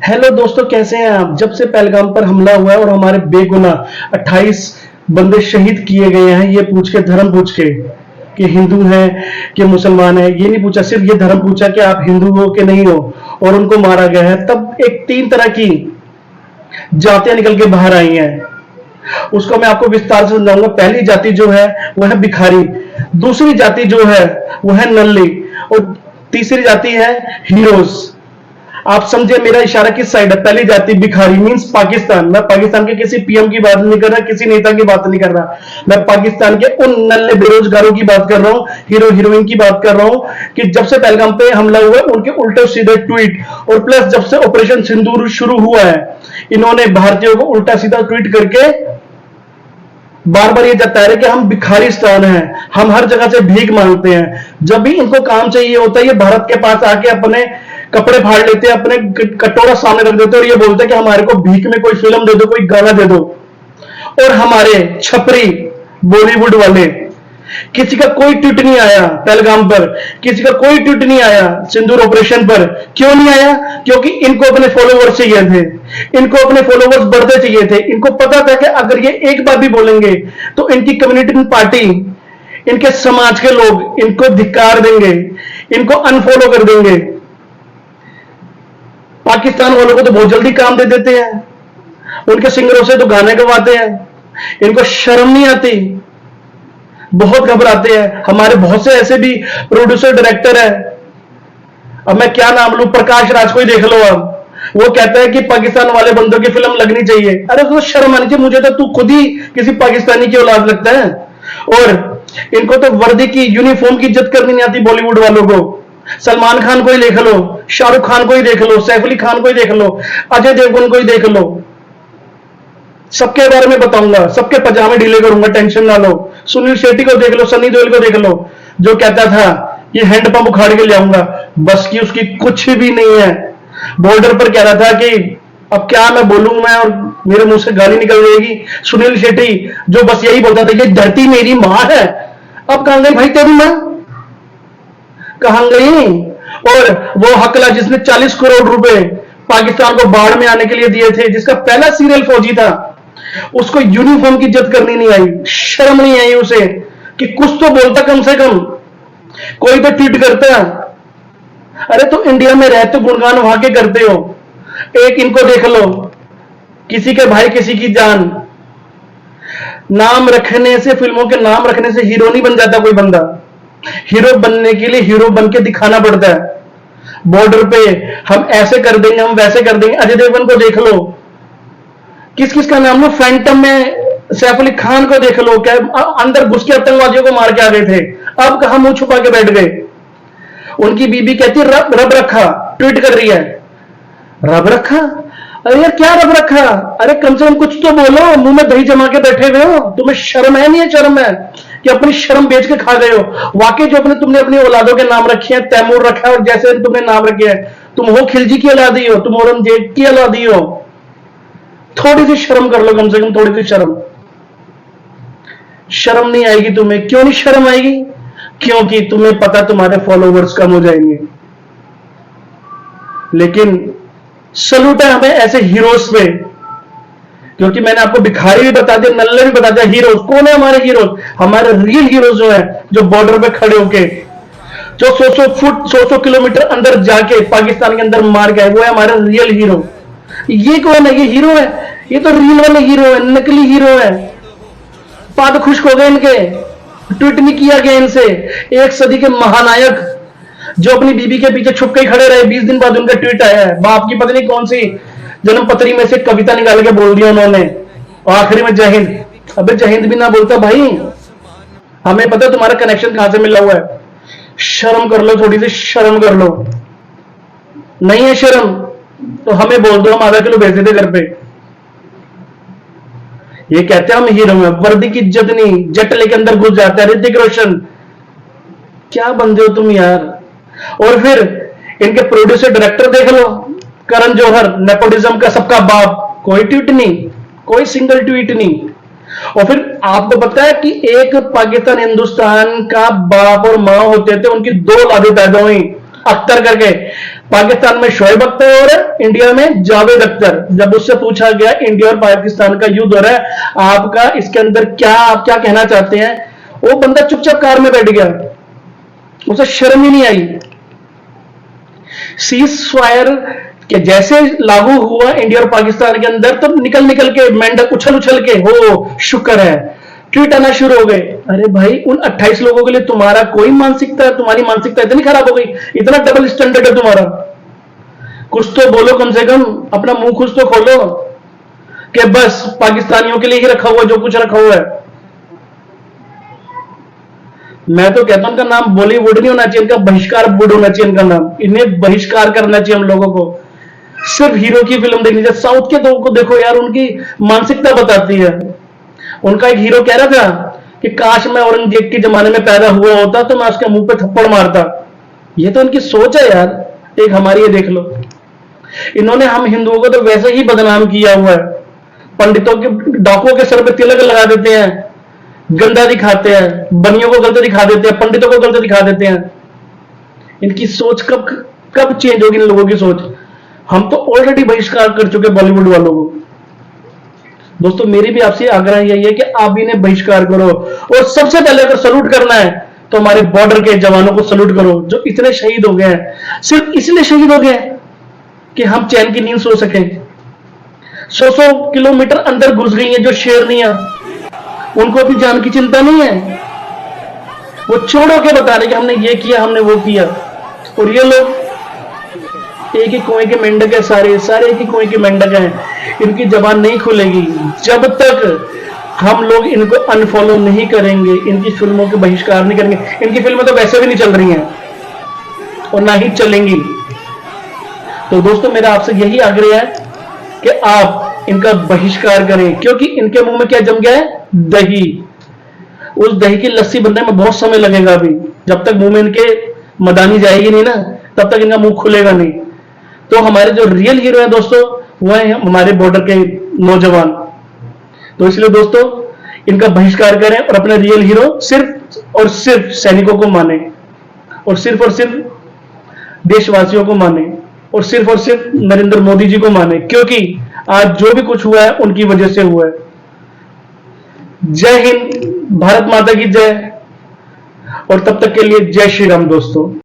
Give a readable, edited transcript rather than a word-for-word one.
Hello दोस्तों, कैसे हैं आप। जब से पहलगाम पर हमला हुआ है और हमारे बेगुनाह 28 बंदे शहीद किए गए हैं, ये पूछ के, धर्म पूछ के कि हिंदू हैं कि मुसलमान है, ये नहीं पूछा, सिर्फ ये धर्म पूछा कि आप हिंदू हो कि नहीं हो, और उनको मारा गया है। तब एक 3 तरह की जातियां निकल के बाहर आई हैं, उसको मैं आपको विस्तार से समझाऊंगा। पहली जाति जो है वह है भिखारी, दूसरी जाति जो है वह है नल्ली, और तीसरी जाति है हीरोज। आप समझे मेरा इशारा किस साइड है। पहली जाति भिखारी मींस पाकिस्तान। मैं पाकिस्तान के किसी पीएम की बात नहीं कर रहा, किसी नेता की बात नहीं कर रहा, मैं पाकिस्तान के उन नल्ले बेरोजगारों की बात कर रहा हूं, हीरो हीरोइन की बात कर रहा हूं कि जब से पहलगाम पे हमला हुआ उनके उल्टे सीधे ट्वीट, और प्लस जब से ऑपरेशन सिंदूर शुरू हुआ है, इन्होंने भारतीयों को उल्टा सीधा ट्वीट करके बार बार ये जता रहे कि हम भिखारिस्तान हैं, हम हर जगह से भीख मांगते हैं। जब भी इनको काम चाहिए होता है, ये भारत के पास आके अपने कपड़े फाड़ लेते हैं, अपने कटोरा सामने रख देते हैं और ये बोलते हैं कि हमारे को भीख में कोई फिल्म दे दो, कोई गाना दे दो। और हमारे छपरी बॉलीवुड वाले, किसी का कोई ट्वीट नहीं आया पहलगाम पर, किसी का कोई ट्वीट नहीं आया सिंदूर ऑपरेशन पर। क्यों नहीं आया? क्योंकि इनको अपने फॉलोवर्स चाहिए थे, इनको अपने फॉलोवर्स बढ़ते चाहिए थे। इनको पता था कि अगर ये एक बार भी बोलेंगे तो इनकी कम्युनिटी पार्टी, इनके समाज के लोग इनको धिक्कार देंगे, इनको अनफॉलो कर देंगे। पाकिस्तान वालों को तो बहुत जल्दी काम दे देते हैं, उनके सिंगरों से तो गाने गवाते हैं, इनको शर्म नहीं आती, बहुत घबराते हैं। हमारे बहुत से ऐसे भी प्रोड्यूसर डायरेक्टर है, अब मैं क्या नाम लूं, प्रकाश राज को ही देख लो। अब वो कहता है कि पाकिस्तान वाले बंदों की फिल्म लगनी चाहिए। अरे तो शर्म आनी चाहिए, मुझे तो तू खुद ही किसी पाकिस्तानी की औलाद लगता है। और इनको तो वर्दी की, यूनिफॉर्म की इज्जत करनी नहीं आती बॉलीवुड वालों को। सलमान खान को ही देख लो, शाहरुख खान को ही देख लो, सैफ अली खान को ही देख लो, अजय देवगन को ही देख लो, सबके बारे में बताऊंगा, सबके पजामे ढीले करूंगा, टेंशन ना लो। सुनील शेट्टी को देख लो, सनी देओल को देख लो, जो कहता था ये हैंडपंप उखाड़ के ले आऊंगा, बस की उसकी कुछ भी नहीं है। बॉर्डर पर कह रहा था कि अब क्या मैं बोलूं, मैं और मेरे मुंह से गाली निकल जाएगी। सुनील शेट्टी जो बस यही बोलता था ये धरती मेरी मां है। अब कहां गई भाई तेरी मां, कहां गई? और वो हकला जिसने 40 करोड़ रुपए पाकिस्तान को बाढ़ में आने के लिए दिए थे, जिसका पहला सीरियल फौजी था, उसको यूनिफॉर्म की इज्जत करनी नहीं आई, शर्म नहीं आई उसे कि कुछ तो बोलता, कम से कम कोई तो ट्वीट करता। अरे तो इंडिया में रहते गुणगान वहां के करते हो। एक इनको देख लो, किसी के भाई किसी की जान। नाम रखने से, फिल्मों के नाम रखने से हीरो नहीं बन जाता कोई बंदा। हीरो बनने के लिए हीरो बन के दिखाना पड़ता है। बॉर्डर पे हम ऐसे कर देंगे, हम वैसे कर देंगे। अजय देवगन को देख लो, किस किस का नाम लो, फैंटम में सैफ अली खान को देख लो, क्या अंदर घुस के आतंकवादियों को मार के आ गए थे, अब कहां मुंह छुपा के बैठ गए। उनकी बीबी कहती है रब रखा, ट्वीट कर रही है रब रखा। अरे यार क्या रब रखा? अरे कम से कम कुछ तो बोलो, मुंह में दही जमा के बैठे हुए हो, तुम्हें शर्म है नहीं है? शर्म है कि अपनी शर्म बेच के खा गए हो। वाकई जो तुमने अपनी औलादों के नाम रखे हैं, तैमूर रखा है और जैसे तुमने नाम रखे हैं, तुम हो खिलजी की औलादी हो, तुम औरंगजेब की औलादी हो। थोड़ी सी शर्म कर लो, कम से कम थोड़ी सी शर्म। शर्म नहीं आएगी तुम्हें। क्यों नहीं शर्म आएगी? क्योंकि तुम्हें पता तुम्हारे फॉलोवर्स कम हो जाएंगे। लेकिन सलूट है हमें ऐसे हीरोज पे, क्योंकि मैंने आपको भिखारी भी बता दिया, नल्ले भी बता दिया। हीरोज कौन है हमारे हीरोज? हमारे रियल हीरोज जो है, जो बॉर्डर पे खड़े होके जो 100 फुट 100 किलोमीटर अंदर जाके पाकिस्तान के अंदर मार गए, वो है हमारे रियल हीरो। ये कौन है? ये हीरो है? ये तो रियल वाले हीरो है, नकली हीरो है। पाद खुश्क हो गए इनके, ट्वीट नहीं किया गया इनसे। एक सदी के महानायक जो अपनी बीबी के पीछे छुप के खड़े रहे, 20 दिन बाद उनका ट्वीट आया है। बाप की पता नहीं कौन सी जन्म पत्री में से कविता निकाल के बोल दिया उन्होंने, और आखिरी में जय हिंद। अबे जय हिंद भी ना बोलता भाई, हमें पता तुम्हारा कनेक्शन कहां से मिला हुआ है। शर्म कर लो, थोड़ी सी शर्म कर लो। नहीं है शर्म तो हमें बोल दो, हम आधा किलो भेज देते घर पे। ये कहते हैं हम हीरो हैं, वर्दी की इज्जत नहीं, जट लेके अंदर घुस जाता है ऋतिक रोशन। क्या बंदे हो तुम यार। और फिर इनके प्रोड्यूसर डायरेक्टर देख लो, करण जौहर, नेपोटिज्म का सबका बाप, कोई ट्वीट नहीं, कोई सिंगल ट्वीट नहीं। और फिर आपको पता है कि एक पाकिस्तान हिंदुस्तान का बाप और मां होते थे, उनकी 2 औलादें पैदा हुई अख्तर करके। पाकिस्तान में शोएब अख्तर और इंडिया में जावेद अख्तर। जब उससे पूछा गया इंडिया और पाकिस्तान का युद्ध हो रहा है, आपका इसके अंदर क्या, आप क्या कहना चाहते हैं, वो बंदा चुपचाप कार में बैठ गया, उसे शर्म ही नहीं आई। सीज फायर के जैसे लागू हुआ इंडिया और पाकिस्तान के अंदर, तो निकल निकल के मेंढक उछल उछल के हो शुक्र है ट्वीट आना शुरू हो गए। अरे भाई, उन 28 लोगों के लिए तुम्हारा कोई मानसिकता, तुम्हारी मानसिकता इतनी खराब हो गई, इतना डबल स्टैंडर्ड है तुम्हारा। कुछ तो बोलो, कम से कम अपना मुंह कुछ तो खोलो कि बस पाकिस्तानियों के लिए ही रखा हुआ जो कुछ रखा हुआ है। मैं तो कहता हूं इनका नाम बॉलीवुड नहीं होना चाहिए, इनका बहिष्कार वुड होना चाहिए इनका नाम। इन्हें बहिष्कार करना चाहिए हम लोगों को। सिर्फ हीरो की फिल्म देखनी चाहिए। साउथ के लोगों को देखो यार, उनकी मानसिकता बताती है। उनका एक हीरो कह रहा था कि काश मैं औरंगजेब के जमाने में पैदा हुआ होता तो मैं उसके मुंह पे थप्पड़ मारता। ये तो उनकी सोच है यार। एक हमारी ये देख लो, इन्होंने हम हिंदुओं को तो वैसे ही बदनाम किया हुआ है। पंडितों के, डाकुओं के सर पे तिलक लगा देते हैं, गंदा दिखाते हैं, बनियों को गलत दिखा देते हैं, पंडितों को गलत दिखा देते हैं। इनकी सोच कब कब चेंज होगी इन लोगों की सोच। हम तो ऑलरेडी बहिष्कार कर चुके बॉलीवुड वालों को। दोस्तों, मेरी भी आपसे आग्रह यही है कि आप इन्हें बहिष्कार करो। और सबसे पहले अगर सलूट करना है तो हमारे बॉर्डर के जवानों को सलूट करो, जो इतने शहीद हो गए हैं। सिर्फ इसलिए शहीद हो गए कि हम चैन की नींद सो सके। 100 किलोमीटर अंदर घुस गई हैं जो शेरनियां, उनको अपनी जान की चिंता नहीं है। वो छोड़ो के बता रहे कि हमने ये किया, हमने वो किया। और ये लोग एक ही कुएं के मेंढक है, सारे सारे एक ही कुएं के मेंढक हैं। इनकी जबान नहीं खुलेगी जब तक हम लोग इनको अनफॉलो नहीं करेंगे, इनकी फिल्मों के बहिष्कार नहीं करेंगे। इनकी फिल्में तो वैसे भी नहीं चल रही हैं और ना ही चलेंगी। तो दोस्तों, मेरा आपसे यही आग्रह है कि आप इनका बहिष्कार करें, क्योंकि इनके मुंह में क्या जम गया है? दही। उस दही की लस्सी बनने में बहुत समय लगेगा अभी। जब तक मुंह में इनके मदानी जाएगी नहीं ना, तब तक इनका मुंह खुलेगा नहीं। तो हमारे जो रियल हीरो है दोस्तों, वह है हमारे बॉर्डर के नौजवान। तो इसलिए दोस्तों, इनका बहिष्कार करें और अपने रियल हीरो सिर्फ और सिर्फ सैनिकों को माने, और सिर्फ देशवासियों को माने, और सिर्फ नरेंद्र मोदी जी को माने, क्योंकि आज जो भी कुछ हुआ है उनकी वजह से हुआ है। जय हिंद, भारत माता की जय। और तब तक के लिए जय श्री राम दोस्तों।